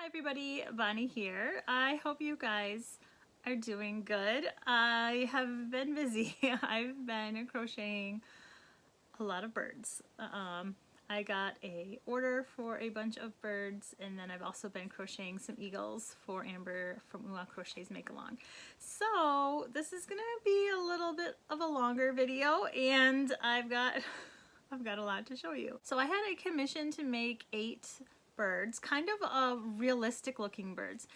Hi everybody, Bonnie here. I hope you guys are doing good. I have been busy. I've been crocheting a lot of birds. I got a order for a bunch of birds, and then I've also been crocheting some eagles for Amber from Crochet's Make Along. So this is gonna be a little bit of a longer video, and I've got a lot to show you. So I had a commission to make 8 birds, kind of realistic looking birds,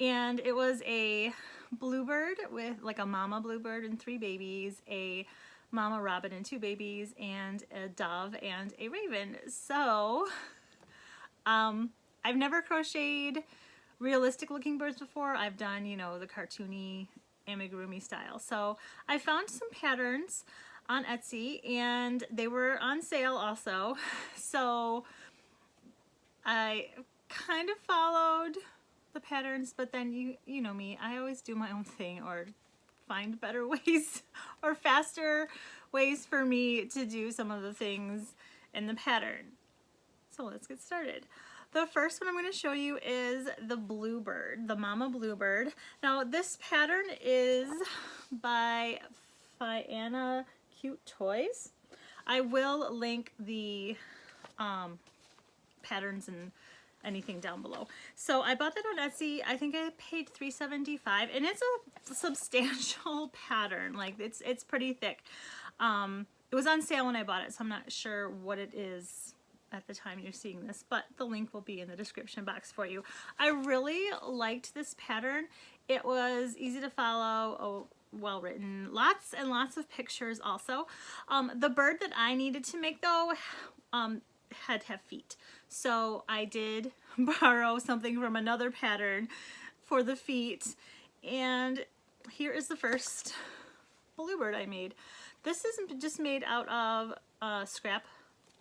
and it was a bluebird with like a mama bluebird and 3 babies, a mama robin and 2 babies, and a dove and a raven. So I've never crocheted realistic looking birds before. I've done, you know, the cartoony Amigurumi style. So I found some patterns on Etsy and they were on sale also. So I kind of followed the patterns, but then you know me, I always do my own thing or find better ways or faster ways for me to do some of the things in the pattern. So let's get started. The first one I'm going to show you is the bluebird, the mama bluebird. Now this pattern is by Fianna Cute Toys. I will link the patterns and anything down below. So I bought that on Etsy. I think I paid $3.75, and it's a substantial pattern. Like it's pretty thick. It was on sale when I bought it, so I'm not sure what it is at the time you're seeing this, but the link will be in the description box for you. I really liked this pattern. It was easy to follow, well written, lots and lots of pictures also. The bird that I needed to make though had to have feet. So I did borrow something from another pattern for the feet, and here is the first bluebird I made. This is just made out of scrap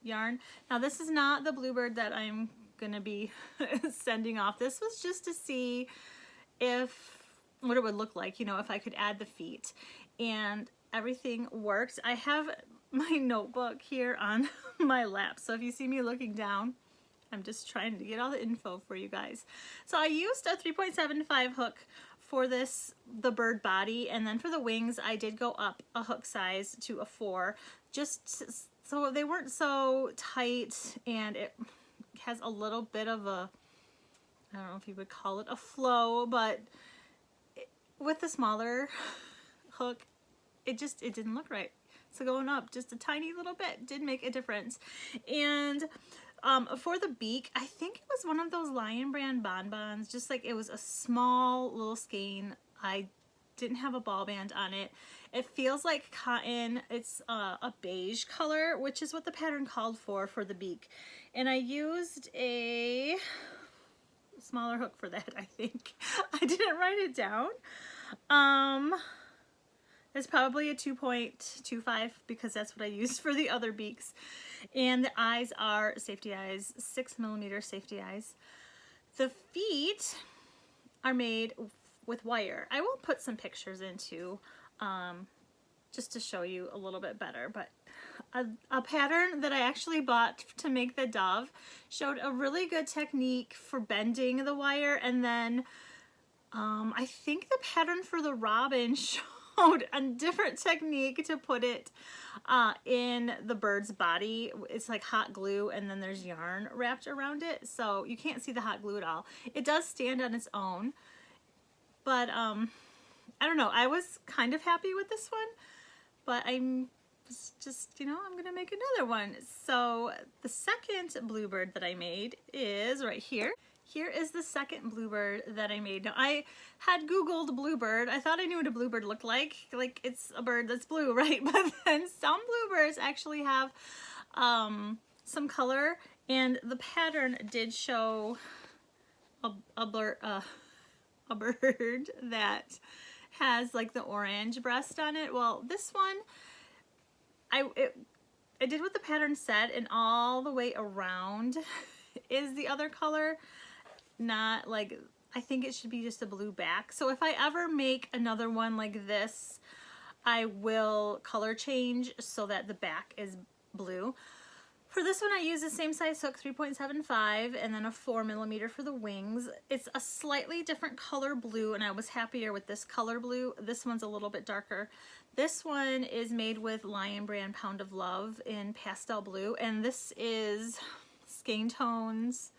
yarn. Now this is not the bluebird that I'm gonna be sending off. This was just to see what it would look like, you know, if I could add the feet, and everything worked. I have my notebook here on my lap, so if you see me looking down, I'm just trying to get all the info for you guys. So I used a 3.75 hook for the bird body, and then for the wings I did go up a hook size to a 4, just so they weren't so tight, and it has a little bit of a, I don't know if you would call it a flow, but with the smaller hook it didn't look right. So going up just a tiny little bit did make a difference. And for the beak, I think it was one of those Lion Brand bonbons, just like it was a small little skein. I didn't have a ball band on it. It feels like cotton. It's a beige color, which is what the pattern called for the beak. And I used a smaller hook for that, I think. I didn't write it down. It's probably a 2.25 because that's what I used for the other beaks. And the eyes are safety eyes, 6mm safety eyes. The feet are made with wire. I will put some pictures into just to show you a little bit better, but a pattern that I actually bought to make the dove showed a really good technique for bending the wire, and then I think the pattern for the robin showed a different technique to put it in the bird's body. It's like hot glue, and then there's yarn wrapped around it, so you can't see the hot glue at all. It does stand on its own, but I don't know, I was kind of happy with this one, but I'm just, you know, I'm gonna make another one. So the second bluebird that I made is right here. Here is the second bluebird that I made. Now I had Googled bluebird. I thought I knew what a bluebird looked like it's a bird that's blue, right? But then some bluebirds actually have some color, and the pattern did show a bird that has like the orange breast on it. Well, this one, I did what the pattern said, and all the way around is the other color. Not like, I think it should be just a blue back. So if I ever make another one like this, I will color change so that the back is blue. For this one, I used the same size hook, 3.75, and then a 4mm for the wings. It's a slightly different color blue, and I was happier with this color blue. This one's a little bit darker. This one is made with Lion Brand Pound of Love in pastel blue, and this is skein tones.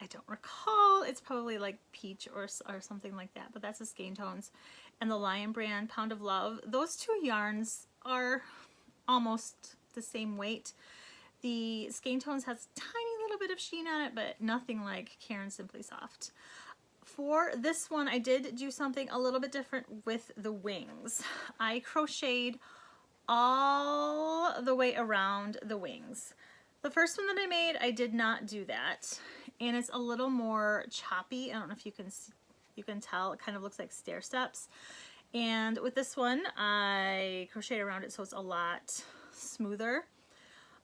I don't recall. It's probably like peach or something like that, but that's the skein tones. And the Lion Brand Pound of Love. Those two yarns are almost the same weight. The skein tones has a tiny little bit of sheen on it, but nothing like Caron Simply Soft. For this one, I did do something a little bit different with the wings. I crocheted all the way around the wings. The first one that I made, I did not do that, and it's a little more choppy. I don't know if you can tell. It kind of looks like stair steps. And with this one, I crocheted around it so it's a lot smoother.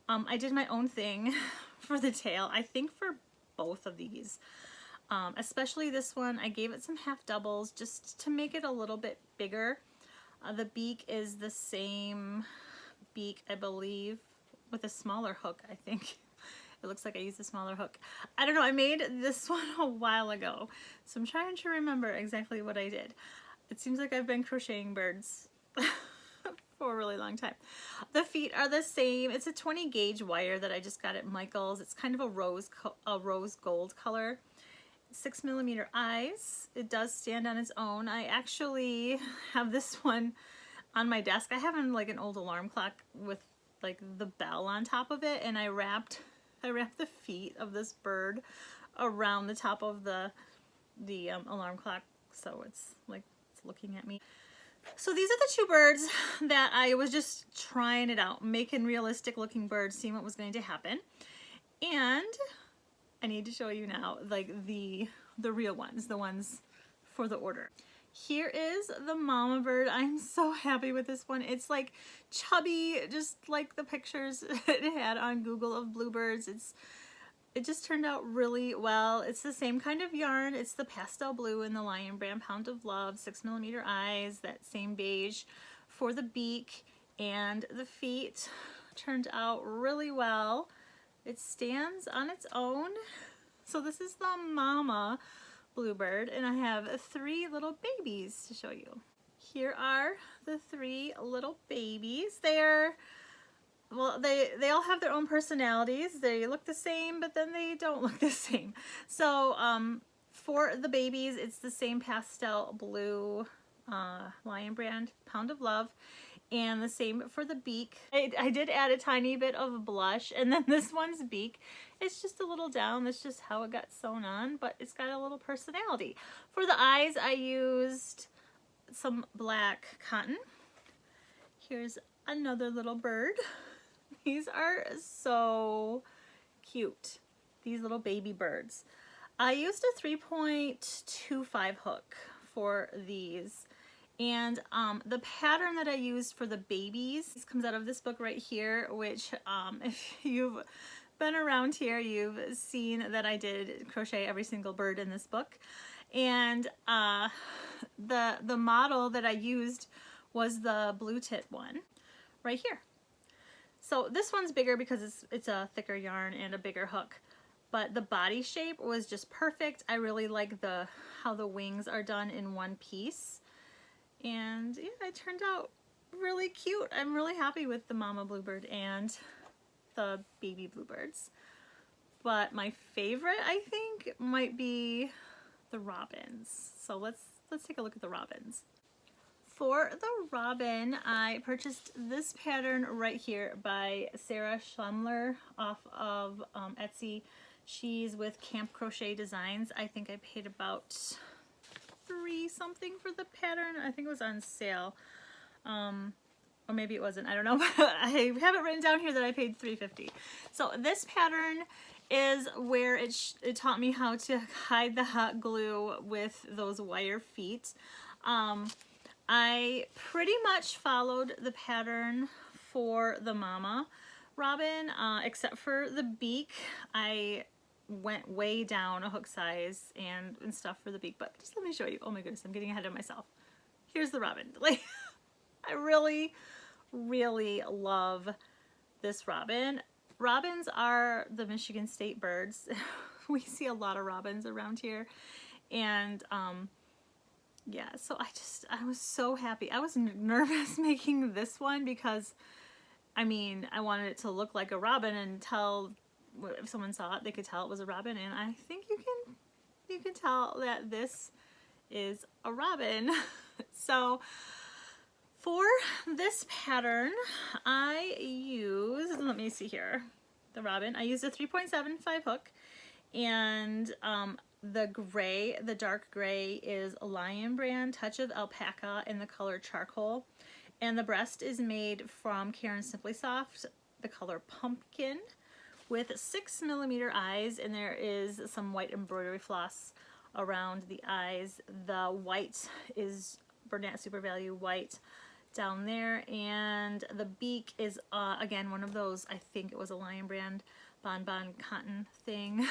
I did my own thing for the tail. I think for both of these, especially this one, I gave it some half doubles just to make it a little bit bigger. The beak is the same beak, I believe, with a smaller hook, I think. It looks like I used a smaller hook. I don't know, I made this one a while ago, so I'm trying to remember exactly what I did. It seems like I've been crocheting birds for a really long time. The feet are the same. It's a 20 gauge wire that I just got at Michael's. It's kind of a rose gold color. 6mm eyes. It does stand on its own. I actually have this one on my desk. I have like an old alarm clock with like the bell on top of it, and I wrapped the feet of this bird around the top of the alarm clock, so it's like it's looking at me. So these are the two birds that I was just trying it out, making realistic looking birds, seeing what was going to happen. And I need to show you now like the real ones, the ones for the order. Here is the mama bird. I'm so happy with this one. It's like chubby, just like the pictures it had on Google of bluebirds. It just turned out really well. It's the same kind of yarn. It's the pastel blue in the Lion Brand Pound of Love, 6mm eyes, that same beige for the beak, and the feet turned out really well. It stands on its own. So this is the mama bluebird, and I have 3 little babies to show you. Here are the 3 little babies. Well, they all have their own personalities. They look the same, but then they don't look the same. So for the babies, it's the same pastel blue Lion Brand Pound of Love, and the same for the beak. I did add a tiny bit of blush, and then this one's beak, it's just a little down. That's just how it got sewn on, but it's got a little personality. For the eyes, I used some black cotton. Here's another little bird. These are so cute, these little baby birds. I used a 3.25 hook for these, and the pattern that I used for the babies comes out of this book right here, which if you've been around here, you've seen that I did crochet every single bird in this book. And the model that I used was the blue tit one right here. So this one's bigger because it's a thicker yarn and a bigger hook, but the body shape was just perfect. I really like how the wings are done in one piece, and yeah, it turned out really cute. I'm really happy with the mama bluebird and the baby bluebirds, but my favorite, I think, might be the robins. So let's take a look at the robins. For the robin, I purchased this pattern right here by Sarah Schlumler off of Etsy. She's with Camp Crochet Designs. I think I paid about $3 something for the pattern. I think it was on sale. Or maybe it wasn't, I don't know. I have it written down here that I paid $3.50. So this pattern is where it taught me how to hide the hot glue with those wire feet. I pretty much followed the pattern for the mama robin, except for the beak. I went way down a hook size and stuff for the beak, but just let me show you. Oh my goodness, I'm getting ahead of myself. Here's the robin. Like, I really, really love this robin. robins are the Michigan state birds. We see a lot of robins around here. And yeah, so I was so happy. I was nervous making this one because, I mean, I wanted it to look like a robin and tell, if someone saw it, they could tell it was a robin. And I think you can tell that this is a robin. So for this pattern, I used, let me see here, the robin. I used a 3.75 hook, and the gray, the dark gray, is a Lion Brand Touch of Alpaca in the color Charcoal. And the breast is made from Karen Simply Soft, the color Pumpkin, with 6mm eyes, and there is some white embroidery floss around the eyes. The white is Bernat Super Value white down there, and the beak is again one of those, I think it was a Lion Brand Bonbon cotton thing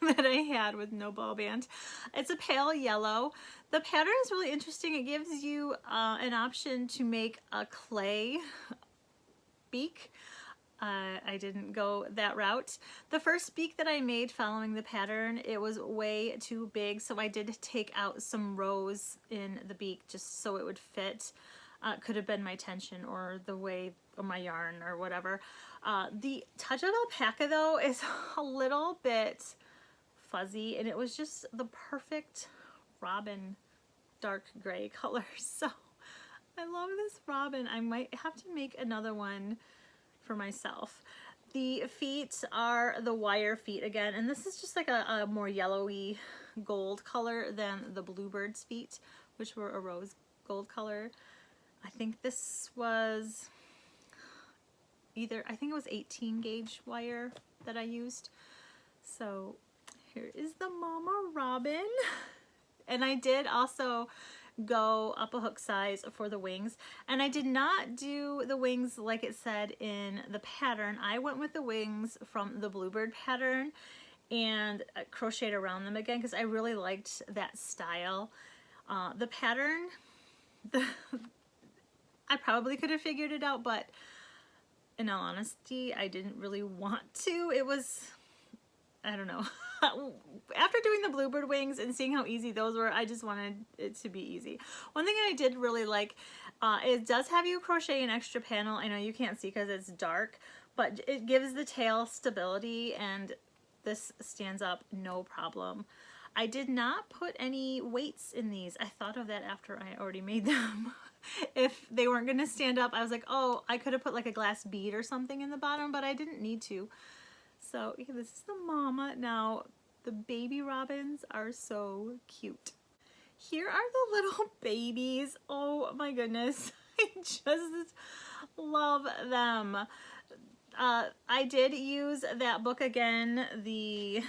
that I had with no ball band. It's a pale yellow. The pattern is really interesting. It gives you an option to make a clay beak. I didn't go that route. The first beak that I made following the pattern, it was way too big, so I did take out some rows in the beak just so it would fit. Could have been my tension or the way of my yarn or whatever. The Touch of Alpaca though is a little bit fuzzy, and it was just the perfect robin dark gray color. So I love this robin. I might have to make another one for myself. The feet are the wire feet again, and this is just like a more yellowy gold color than the Bluebird's feet, which were a rose gold color. I think this was either, I think it was 18 gauge wire that I used. So here is the Mama Robin. And I did also go up a hook size for the wings, and I did not do the wings like it said in the pattern. I went with the wings from the Bluebird pattern and crocheted around them again because I really liked that style. The pattern, I probably could have figured it out, but in all honesty, I didn't really want to. It was, I don't know. After doing the Bluebird wings and seeing how easy those were, I just wanted it to be easy. One thing I did really like, it does have you crochet an extra panel. I know you can't see because it's dark, but it gives the tail stability, and this stands up no problem. I did not put any weights in these. I thought of that after I already made them. If they weren't going to stand up, I was like, oh, I could have put like a glass bead or something in the bottom, but I didn't need to. So yeah, this is the Mama. Now the baby robins are so cute. Here are the little babies. Oh my goodness, I just love them. I did use that book again, the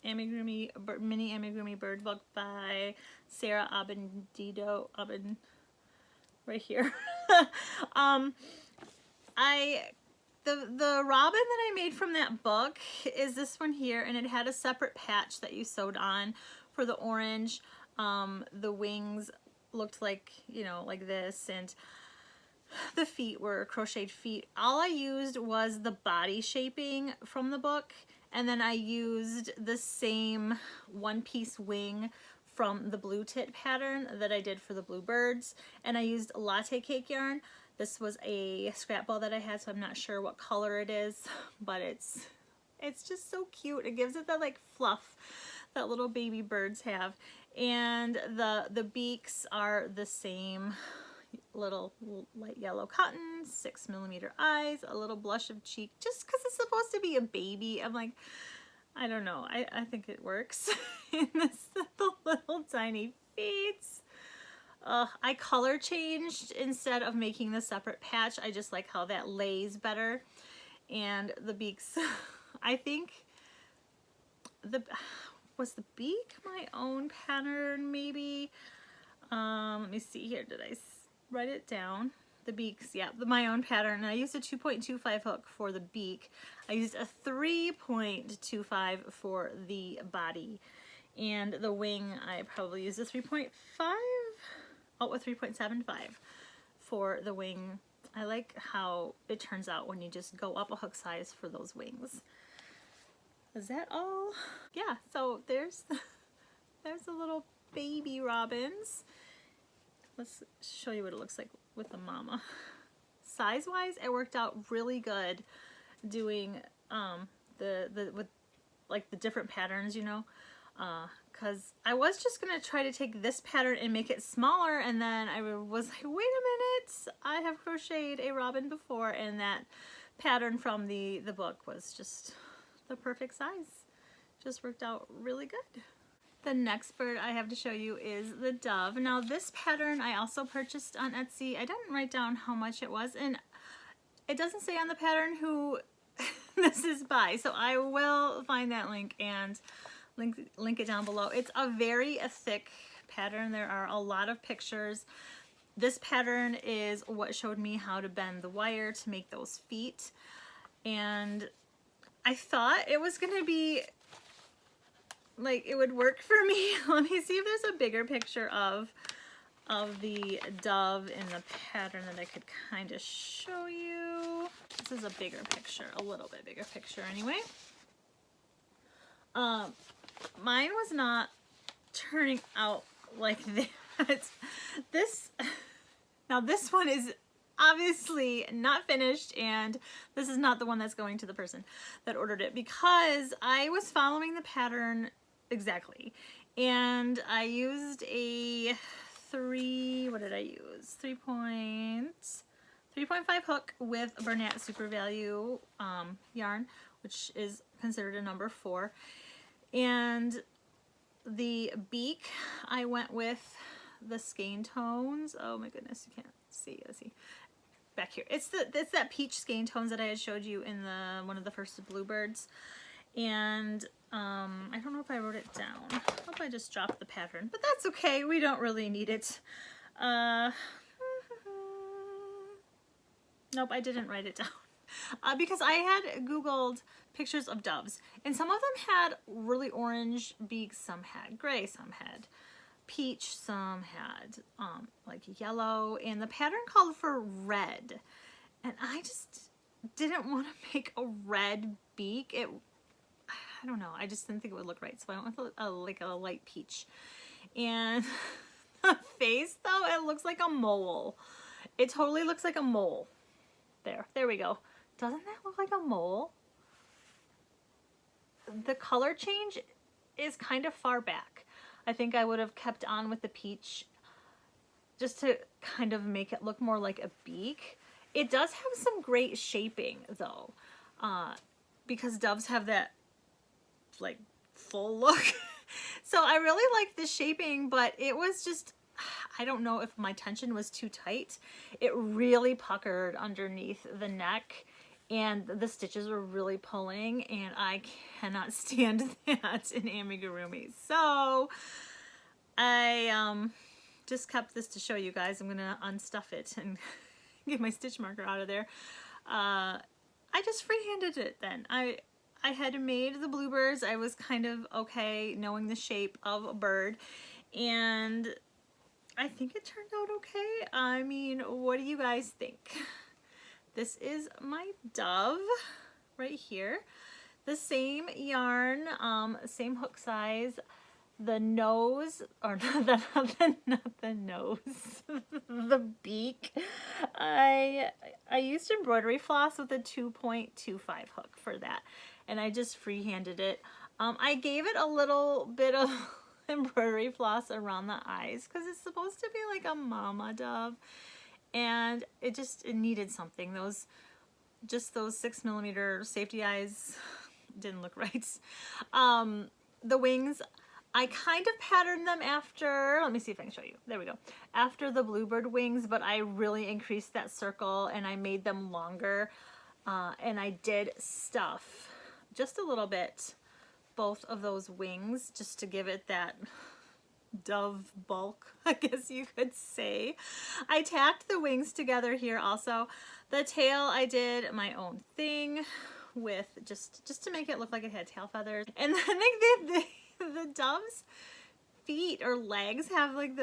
Amigurumi Mini Amigurumi Bird book by Sarah Abendito. Right here. The robin that I made from that book is this one here, and it had a separate patch that you sewed on for the orange. The wings looked like, you know, like this, and the feet were crocheted feet. All I used was the body shaping from the book, and then I used the same one-piece wing from the blue tit pattern that I did for the Bluebirds, and I used latte cake yarn. This was a scrap ball that I had, so I'm not sure what color it is, but it's just so cute. It gives it that like fluff that little baby birds have. And the beaks are the same, little light yellow cotton, 6mm eyes, a little blush of cheek, just because it's supposed to be a baby. I'm like, I don't know, I think it works. And the little tiny feet. I color changed instead of making the separate patch. I just like how that lays better. And the beaks, I think was the beak my own pattern maybe? Let me see here, did I write it down? The beaks, yeah, my own pattern. And I used a 2.25 hook for the beak. I used a 3.25 for the body. And the wing, I probably used a 3.5. Oh, a 3.75 for the wing. I like how it turns out when you just go up a hook size for those wings. Is that all? Yeah, so there's the little baby robins. Let's show you what it looks like with the mama. Size-wise, it worked out really good doing with like the different patterns, you know, because I was just gonna try to take this pattern and make it smaller, and then I was like, wait a minute, I have crocheted a robin before, and that pattern from the book was just the perfect size. Just worked out really good. The next bird I have to show you is the dove. Now this pattern I also purchased on Etsy. I didn't write down how much it was, and it doesn't say on the pattern who this is by, so I will find that link and link it down below. It's a very thick pattern. There are a lot of pictures. This pattern is what showed me how to bend the wire to make those feet, and I thought it was gonna be like it would work for me. Let me see if there's a bigger picture of the dove in the pattern that I could kind of show you. This is a bigger picture, a little bit bigger picture anyway. Mine was not turning out like that. Now this one is obviously not finished, and this is not the one that's going to the person that ordered it, because I was following the pattern exactly, and I used a 3.5 hook with Bernat Super Value yarn, which is considered a number 4, and the beak I went with the skein tones. Oh my goodness, you can't see. Let's see back here. It's that peach skein tones that I had showed you in one of the first Bluebirds. And I don't know if I wrote it down. I hope I just dropped the pattern, but that's okay. We don't really need it. Nope, I didn't write it down because I had Googled pictures of doves, and some of them had really orange beaks, some had gray, some had peach, some had like yellow, and the pattern called for red, and I just didn't want to make a red beak. I don't know, I just didn't think it would look right, so I went with like a light peach. And the face, though, it looks like a mole. It totally looks like a mole. There we go. Doesn't that look like a mole? The color change is kind of far back. I think I would have kept on with the peach just to kind of make it look more like a beak. It does have some great shaping, though, because doves have that like full look. So I really liked the shaping, but it was just, I don't know if my tension was too tight. It really puckered underneath the neck, and the stitches were really pulling, and I cannot stand that in amigurumi. So I just kept this to show you guys. I'm gonna unstuff it and get my stitch marker out of there. I just freehanded it then. I had made the bluebirds. I was kind of okay knowing the shape of a bird, and I think it turned out okay. I mean, what do you guys think? This is my dove right here. The same yarn, same hook size. The nose, or not the nose, the beak. I used embroidery floss with a 2.25 hook for that, and I just freehanded it. I gave it a little bit of embroidery floss around the eyes because it's supposed to be like a mama dove, and it needed something. Those 6mm safety eyes didn't look right. The wings, I kind of patterned them after, let me see if I can show you. There we go. After the bluebird wings, but I really increased that circle and I made them longer. And I did stuff just a little bit both of those wings just to give it that dove bulk, I guess you could say. I tacked the wings together here also. The tail, I did my own thing with just to make it look like it had tail feathers. And then I think the dove's feet or legs have like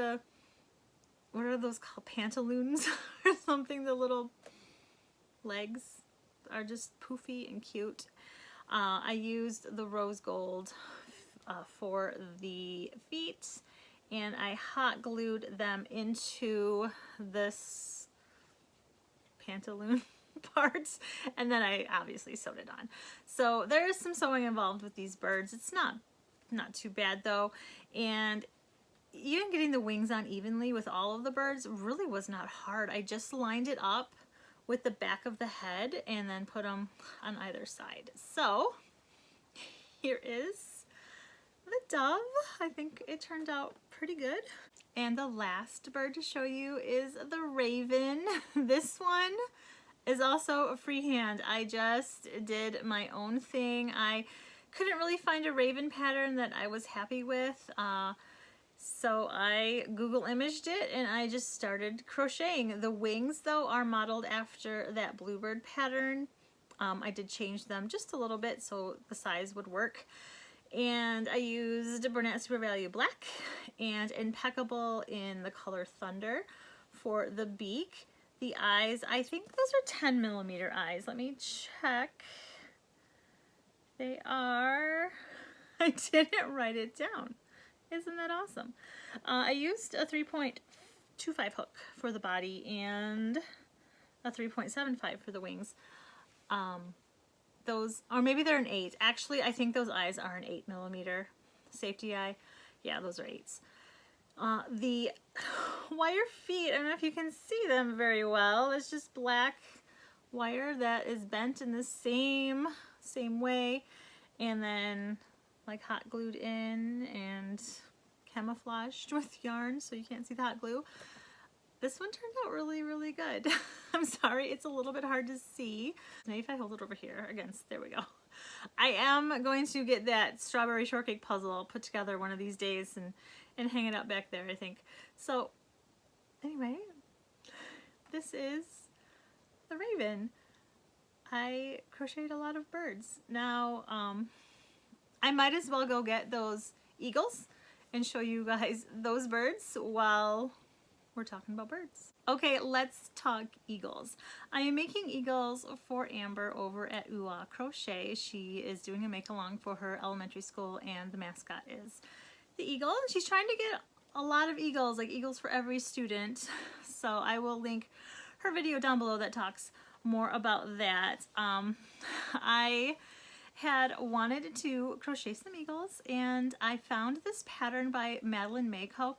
what are those called, pantaloons or something, the little legs are just poofy and cute. I used the rose gold for the feet, and I hot glued them into this pantaloon parts, and then I obviously sewed it on. So there is some sewing involved with these birds. It's not too bad though, and even getting the wings on evenly with all of the birds really was not hard. I just lined it up with the back of the head and then put them on either side. So here is the dove. I think it turned out pretty good. And the last bird to show you is the raven. This one is also a freehand. I just did my own thing. I couldn't really find a raven pattern that I was happy with. So I Google imaged it and I just started crocheting. The wings though are modeled after that Bluebird pattern. I did change them just a little bit so the size would work. And I used Bernat Super Value Black and Impeccable in the color Thunder for the beak. The eyes, I think those are 10mm eyes. Let me check. They are, I didn't write it down. Isn't that awesome? I used a 3.25 hook for the body and a 3.75 for the wings. Those, or maybe they're an 8. Actually, I think those eyes are an 8mm safety eye. Yeah, those are 8s. The wire feet, I don't know if you can see them very well. It's just black wire that is bent in the same way, and then like hot glued in and camouflaged with yarn so you can't see the hot glue. This one turned out really, really good. I'm sorry, it's a little bit hard to see. Maybe if I hold it over here against, there we go. I am going to get that strawberry shortcake puzzle put together one of these days and hang it up back there, I think. So anyway, this is the raven. I crocheted a lot of birds. Now, I might as well go get those eagles and show you guys those birds while we're talking about birds. Okay, let's talk eagles. I am making eagles for Amber over at Crochet. She is doing a make-along for her elementary school, and the mascot is the eagle. And she's trying to get a lot of eagles, like eagles for every student. So I will link her video down below that talks more about that. I had wanted to crochet some eagles, and I found this pattern by Madeline Mayco,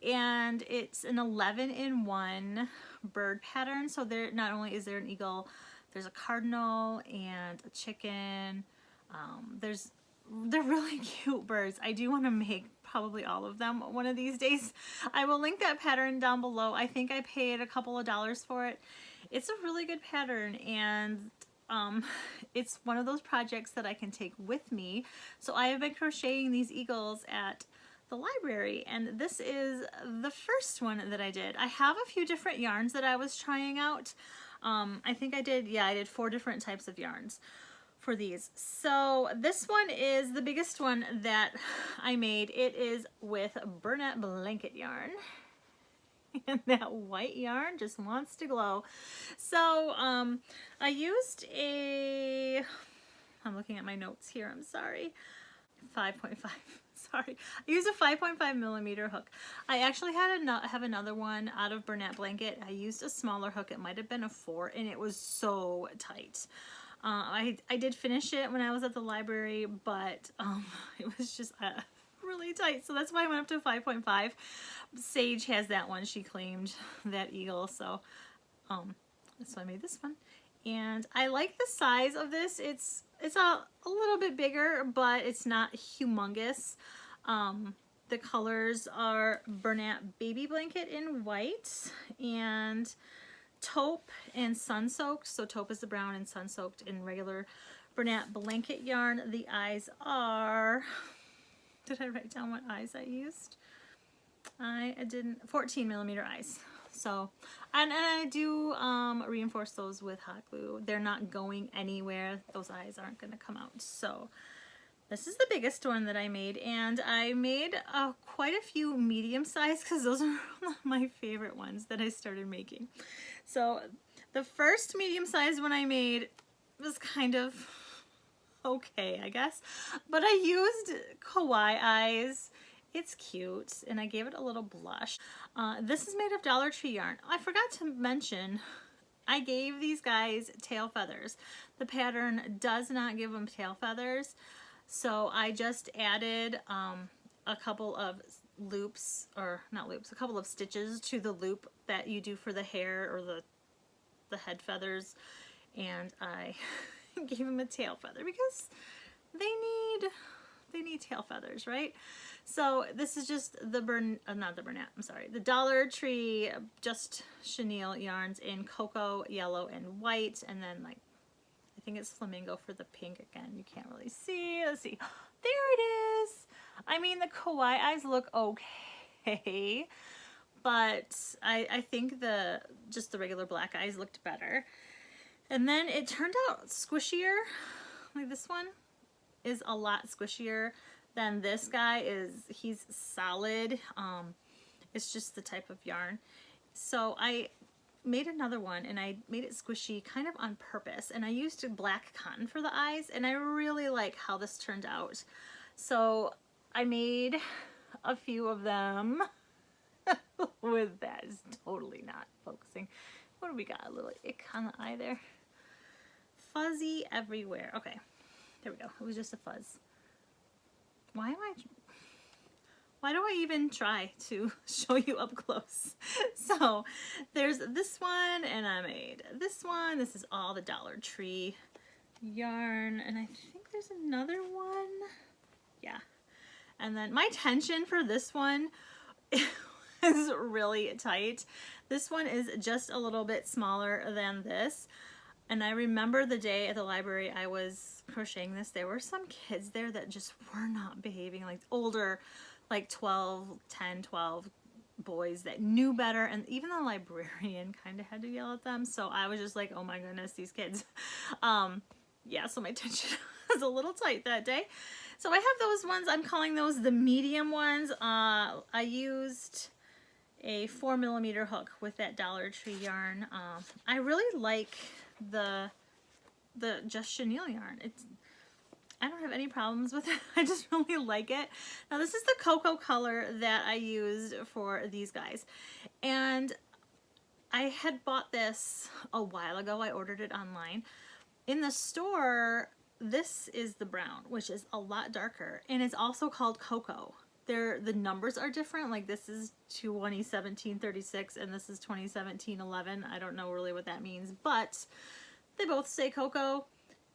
and it's an 11-in-1 bird pattern. So there, not only is there an eagle, there's a cardinal and a chicken. They're really cute birds. I do want to make probably all of them one of these days. I will link that pattern down below. I think I paid a couple of dollars for it. It's a really good pattern, and it's one of those projects that I can take with me. So I have been crocheting these eagles at the library, and this is the first one that I did. I have a few different yarns that I was trying out. I think I did 4 different types of yarns for these. So this one is the biggest one that I made. It is with Bernat blanket yarn. And that white yarn just wants to glow. So I used I'm looking at my notes here, I'm sorry, 5.5, sorry. I used a 5.5mm hook. I actually have another one out of Bernat blanket. I used a smaller hook. It might have been a 4, and it was so tight. I did finish it when I was at the library, but it was just really tight, so that's why I went up to 5.5. Sage has that one. She claimed that eagle, so I made this one. And I like the size of this. It's a little bit bigger, but it's not humongous. The colors are Bernat Baby Blanket in white and taupe and sun-soaked. So taupe is the brown and sun-soaked in regular Bernat blanket yarn. The eyes are, did I write down what eyes I used? I didn't, 14mm eyes. So, and I do reinforce those with hot glue. They're not going anywhere. Those eyes aren't going to come out. So this is the biggest one that I made, and I made quite a few medium size because those are my favorite ones that I started making. So The first medium size one I made was kind of okay, I guess, but I used kawaii eyes. It's cute, and I gave it a little blush. This is made of Dollar Tree yarn. I forgot to mention, I gave these guys tail feathers. The pattern does not give them tail feathers, so I just added a couple of loops, or not loops, a couple of stitches to the loop that you do for the hair or the head feathers, and I gave them a tail feather because they need tail feathers, right? So this is just the the Dollar Tree just chenille yarns in cocoa, yellow, and white, and then like I think it's flamingo for the pink. Again, you can't really see. Let's see. There it is. I mean, the kawaii eyes look okay, but I think just the regular black eyes looked better. And then it turned out squishier. Like this one is a lot squishier than this guy is. He's solid. It's just the type of yarn. So I made another one and I made it squishy kind of on purpose, and I used black cotton for the eyes, and I really like how this turned out. So I made a few of them with that. It's totally not focusing. What do we got? A little ick on the eye there. Fuzzy everywhere. Okay, there we go. It was just a fuzz. Why do I even try to show you up close? So there's this one, and I made this one. This is all the Dollar Tree yarn, and I think there's another one. Yeah. And then my tension for this one is really tight. This one is just a little bit smaller than this. And I remember the day at the library I was crocheting this, there were some kids there that just were not behaving, like older, like 10, 12 boys that knew better, and even the librarian kind of had to yell at them. So I was just like, oh my goodness, these kids. Yeah, so my tension was a little tight that day. So I have those ones, I'm calling those the medium ones. I used a 4mm hook with that Dollar Tree yarn. I really like the just chenille yarn. I don't have any problems with it. I just really like it. Now this is the cocoa color that I used for these guys, and I had bought this a while ago. I ordered it online. In the store, this is the brown, which is a lot darker, and it's also called cocoa. The numbers are different. Like this is 2017-36 and this is 2017-11. I don't know really what that means, but they both say cocoa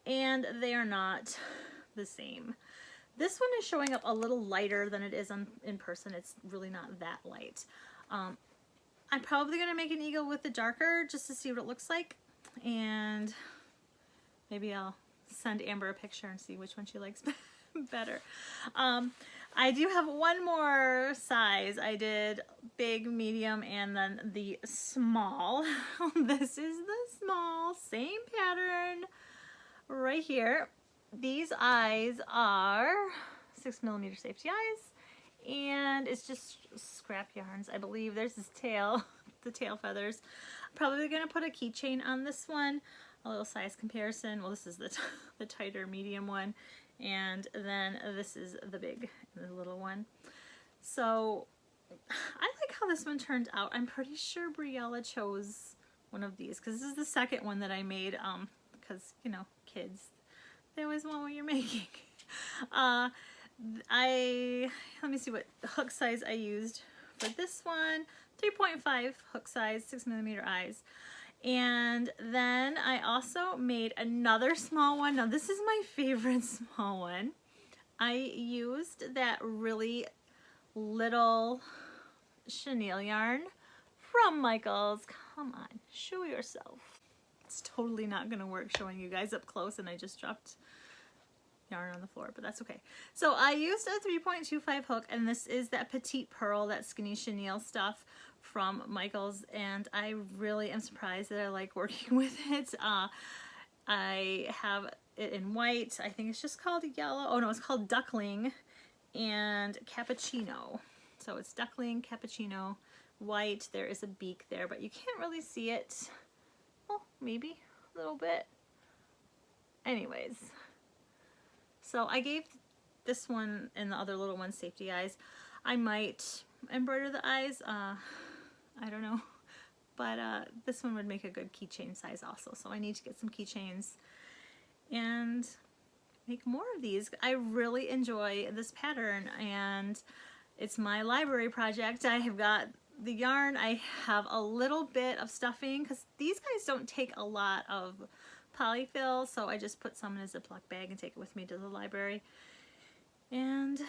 and they are not the same. This one is showing up a little lighter than it is in person. It's really not that light. I'm probably going to make an eagle with the darker just to see what it looks like, and maybe I'll send Amber a picture and see which one she likes better. I do have one more size. I did big, medium, and then the small. This is the small, same pattern right here. These eyes are 6mm safety eyes, and it's just scrap yarns, I believe. There's this tail, the tail feathers. Probably gonna put a keychain on this one, a little size comparison. Well, this is the tighter medium one, and then this is the big, the little one. So I like how this one turned out. I'm pretty sure Briella chose one of these because this is the second one that I made, because, you know, kids, they always want what you're making. Let me see what hook size I used for this one. 3.5 hook size, 6mm eyes. And then I also made another small one. Now this is my favorite small one. I used that really little chenille yarn from Michaels. Come on, show yourself. It's totally not gonna work showing you guys up close, and I just dropped yarn on the floor, but that's okay. So I used a 3.25 hook, and this is that petite pearl, that skinny chenille stuff from Michaels, and I really am surprised that I like working with it. I have it in white. I think it's just called yellow. Oh no, it's called duckling and cappuccino. So it's duckling, cappuccino, white. There is a beak there, but you can't really see it Oh, maybe a little bit. Anyways, so I gave this one and the other little one safety eyes. I might embroider the eyes, I don't know, but this one would make a good keychain size also, so I need to get some keychains and make more of these. I really enjoy this pattern, and it's my library project. I have got the yarn, I have a little bit of stuffing because these guys don't take a lot of polyfill, so I just put some in a Ziploc bag and take it with me to the library. And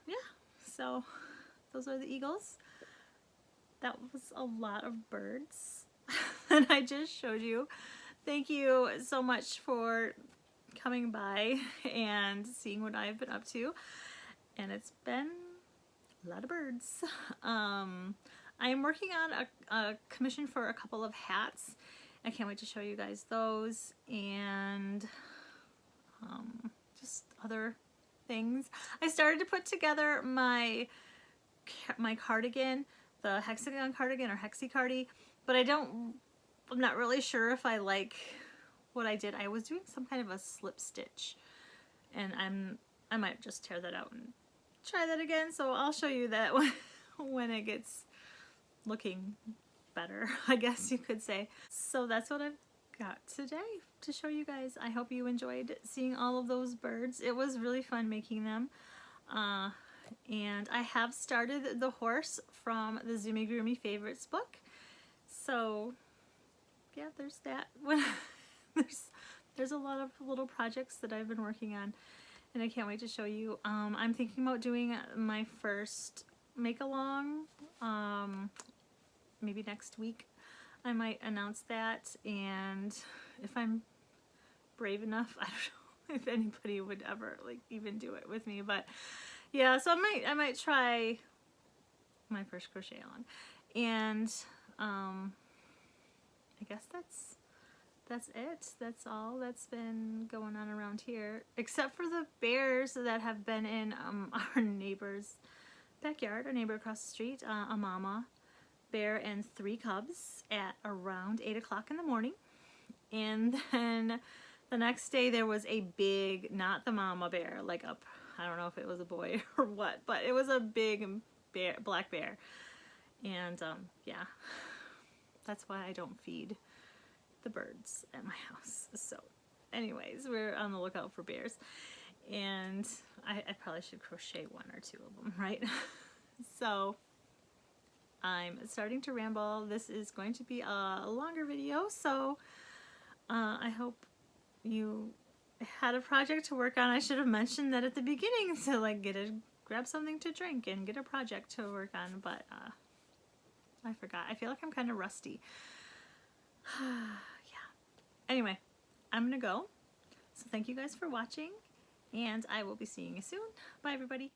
yeah, so those are the eagles. That was a lot of birds that I just showed you. Thank you so much for coming by and seeing what I've been up to. And it's been a lot of birds. I am working on a commission for a couple of hats. I can't wait to show you guys those, and just other things. I started to put together my cardigan, the hexagon cardigan or hexi-cardi, but I'm not really sure if I like what I did. I was doing some kind of a slip stitch, and I might just tear that out and try that again, so I'll show you that when it gets looking better, I guess you could say. So that's what I've got today to show you guys. I hope you enjoyed seeing all of those birds. It was really fun making them. And I have started the horse from the Amigurumi Favorites book. So yeah, there's that. There's a lot of little projects that I've been working on, and I can't wait to show you. I'm thinking about doing my first make-along, maybe next week. I might announce that, and if I'm brave enough, I don't know if anybody would ever like even do it with me, but yeah, so I might try my first crochet along. And I guess that's it. That's all that's been going on around here, except for the bears that have been in our neighbor's backyard. Our neighbor across the street, a mama bear and 3 cubs at around 8 o'clock in the morning. And then the next day there was a big, not the mama bear, like I don't know if it was a boy or what, but it was a big bear, black bear. And yeah, that's why I don't feed the birds at my house. So anyways, we're on the lookout for bears, and I probably should crochet 1 or 2 of them, right? So I'm starting to ramble. This is going to be a longer video, so I hope you had a project to work on. I should have mentioned that at the beginning, to like grab something to drink and get a project to work on, but I forgot. I feel like I'm kind of rusty. Yeah. Anyway, I'm gonna go. So thank you guys for watching, and I will be seeing you soon. Bye everybody.